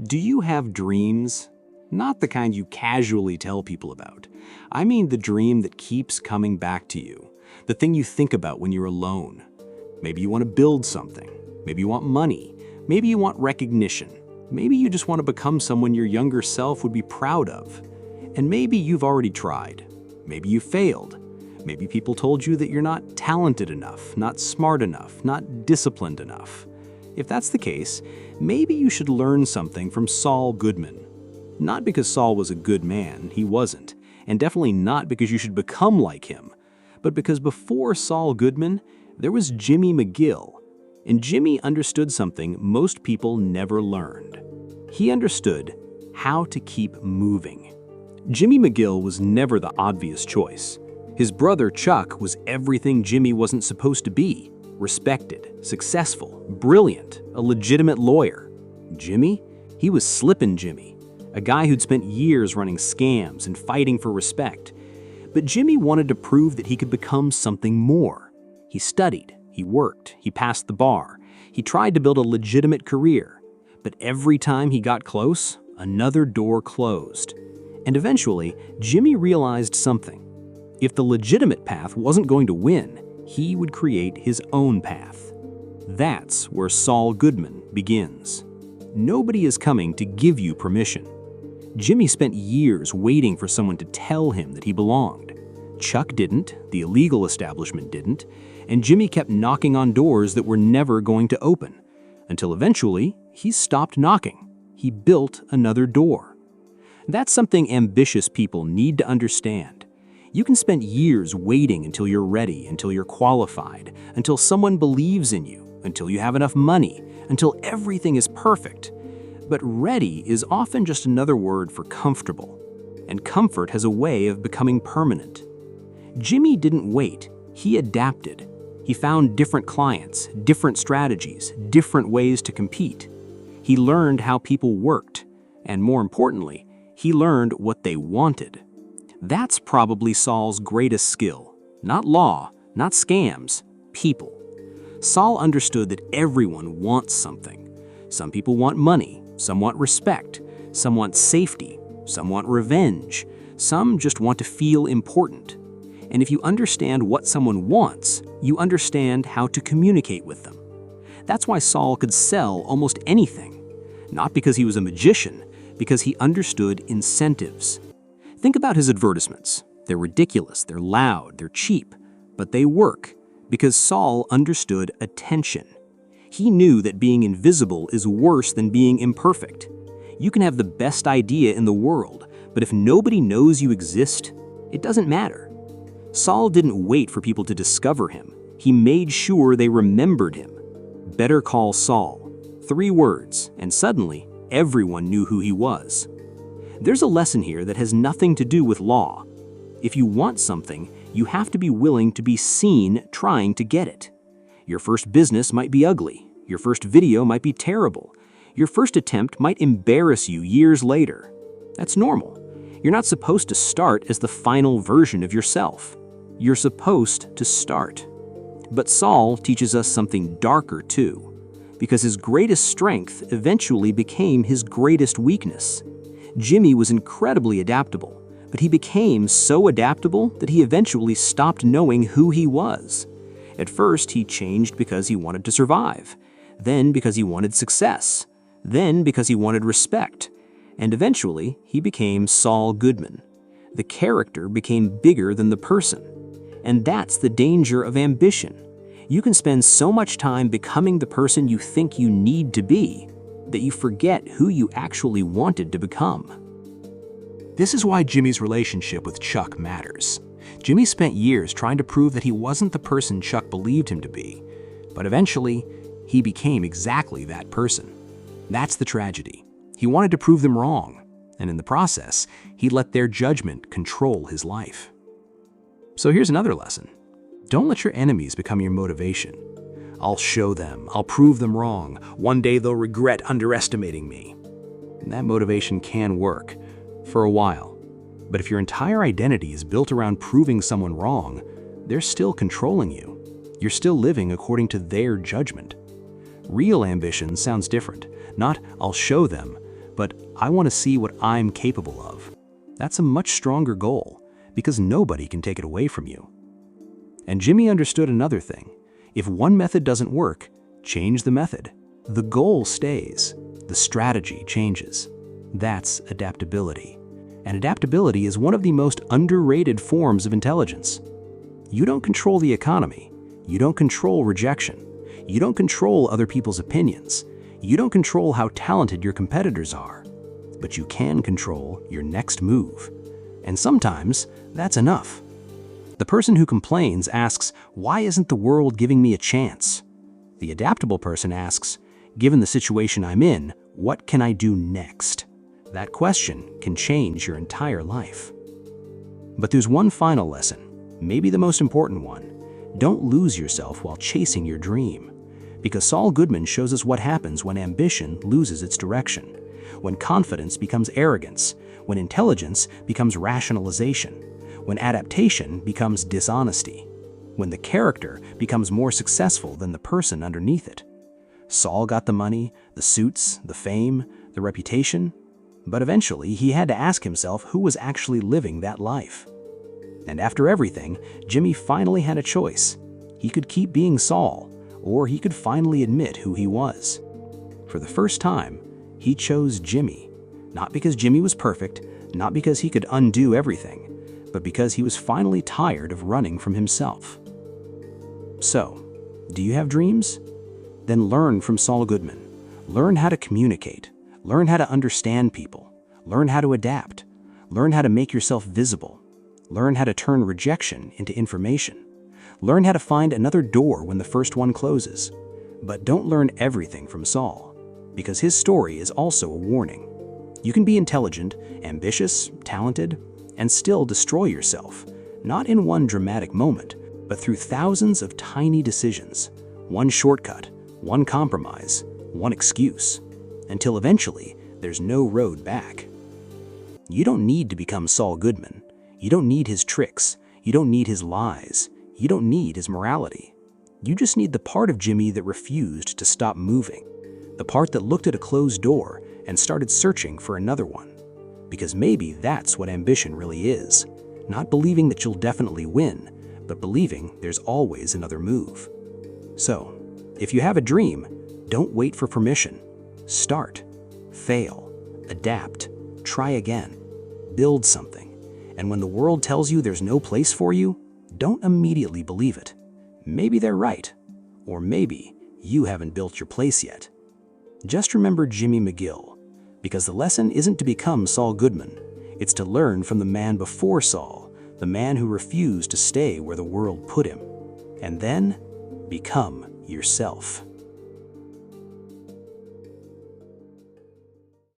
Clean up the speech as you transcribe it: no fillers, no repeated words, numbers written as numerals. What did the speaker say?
Do you have dreams? Not the kind you casually tell people about. I mean the dream that keeps coming back to you. The thing you think about when you're alone. Maybe you want to build something. Maybe you want money. Maybe you want recognition. Maybe you just want to become someone your younger self would be proud of. And maybe you've already tried. Maybe you failed. Maybe people told you that you're not talented enough, not smart enough, not disciplined enough. If that's the case, maybe you should learn something from Saul Goodman. Not because Saul was a good man, he wasn't, and definitely not because you should become like him, but because before Saul Goodman, there was Jimmy McGill, and Jimmy understood something most people never learned. He understood how to keep moving. Jimmy McGill was never the obvious choice. His brother Chuck was everything Jimmy wasn't supposed to be: respected, successful, brilliant, a legitimate lawyer. Jimmy? He was Slippin' Jimmy, a guy who'd spent years running scams and fighting for respect. But Jimmy wanted to prove that he could become something more. He studied, he worked, he passed the bar, he tried to build a legitimate career. But every time he got close, another door closed. And eventually, Jimmy realized something. If the legitimate path wasn't going to win, he would create his own path. That's where Saul Goodman begins. Nobody is coming to give you permission. Jimmy spent years waiting for someone to tell him that he belonged. Chuck didn't, the illegal establishment didn't, and Jimmy kept knocking on doors that were never going to open, until eventually he stopped knocking. He built another door. That's something ambitious people need to understand. You can spend years waiting until you're ready, until you're qualified, until someone believes in you, until you have enough money, until everything is perfect. But ready is often just another word for comfortable, and comfort has a way of becoming permanent. Jimmy didn't wait, he adapted. He found different clients, different strategies, different ways to compete. He learned how people worked, and more importantly, he learned what they wanted. That's probably Saul's greatest skill. Not law, not scams, people. Saul understood that everyone wants something. Some people want money, some want respect, some want safety, some want revenge, some just want to feel important. And if you understand what someone wants, you understand how to communicate with them. That's why Saul could sell almost anything. Not because he was a magician, because he understood incentives. Think about his advertisements. They're ridiculous, they're loud, they're cheap, but they work because Saul understood attention. He knew that being invisible is worse than being imperfect. You can have the best idea in the world, but if nobody knows you exist, it doesn't matter. Saul didn't wait for people to discover him. He made sure they remembered him. Better Call Saul. 3 words, and suddenly, everyone knew who he was. There's a lesson here that has nothing to do with law. If you want something, you have to be willing to be seen trying to get it. Your first business might be ugly. Your first video might be terrible. Your first attempt might embarrass you years later. That's normal. You're not supposed to start as the final version of yourself. You're supposed to start. But Saul teaches us something darker too, because his greatest strength eventually became his greatest weakness. Jimmy was incredibly adaptable, but he became so adaptable that he eventually stopped knowing who he was. At first, he changed because he wanted to survive, then because he wanted success, then because he wanted respect, and eventually he became Saul Goodman. The character became bigger than the person. And that's the danger of ambition. You can spend so much time becoming the person you think you need to be that you forget who you actually wanted to become. This is why Jimmy's relationship with Chuck matters. Jimmy spent years trying to prove that he wasn't the person Chuck believed him to be, but eventually, he became exactly that person. That's the tragedy. He wanted to prove them wrong, and in the process, he let their judgment control his life. So here's another lesson. Don't let your enemies become your motivation. I'll show them, I'll prove them wrong. One day they'll regret underestimating me. And that motivation can work, for a while. But if your entire identity is built around proving someone wrong, they're still controlling you. You're still living according to their judgment. Real ambition sounds different. Not, I'll show them, but I want to see what I'm capable of. That's a much stronger goal, because nobody can take it away from you. And Jimmy understood another thing. If one method doesn't work, change the method. The goal stays. The strategy changes. That's adaptability. And adaptability is one of the most underrated forms of intelligence. You don't control the economy. You don't control rejection. You don't control other people's opinions. You don't control how talented your competitors are. But you can control your next move. And sometimes that's enough. The person who complains asks, "Why isn't the world giving me a chance?" The adaptable person asks, "Given the situation I'm in, what can I do next?" That question can change your entire life. But there's one final lesson, maybe the most important one. Don't lose yourself while chasing your dream. Because Saul Goodman shows us what happens when ambition loses its direction, when confidence becomes arrogance, when intelligence becomes rationalization, when adaptation becomes dishonesty, when the character becomes more successful than the person underneath it. Saul got the money, the suits, the fame, the reputation, but eventually he had to ask himself who was actually living that life. And after everything, Jimmy finally had a choice. He could keep being Saul, or he could finally admit who he was. For the first time, he chose Jimmy, not because Jimmy was perfect, not because he could undo everything, but because he was finally tired of running from himself. So, do you have dreams? Then learn from Saul Goodman. Learn how to communicate. Learn how to understand people. Learn how to adapt. Learn how to make yourself visible. Learn how to turn rejection into information. Learn how to find another door when the first one closes. But don't learn everything from Saul, because his story is also a warning. You can be intelligent, ambitious, talented, and still destroy yourself, not in one dramatic moment, but through thousands of tiny decisions, one shortcut, one compromise, one excuse, until eventually there's no road back. You don't need to become Saul Goodman. You don't need his tricks. You don't need his lies. You don't need his morality. You just need the part of Jimmy that refused to stop moving, the part that looked at a closed door and started searching for another one. Because maybe that's what ambition really is, not believing that you'll definitely win, but believing there's always another move. So, if you have a dream, don't wait for permission. Start, fail, adapt, try again, build something. And when the world tells you there's no place for you, don't immediately believe it. Maybe they're right, or maybe you haven't built your place yet. Just remember Jimmy McGill, because the lesson isn't to become Saul Goodman, it's to learn from the man before Saul, the man who refused to stay where the world put him, and then become yourself.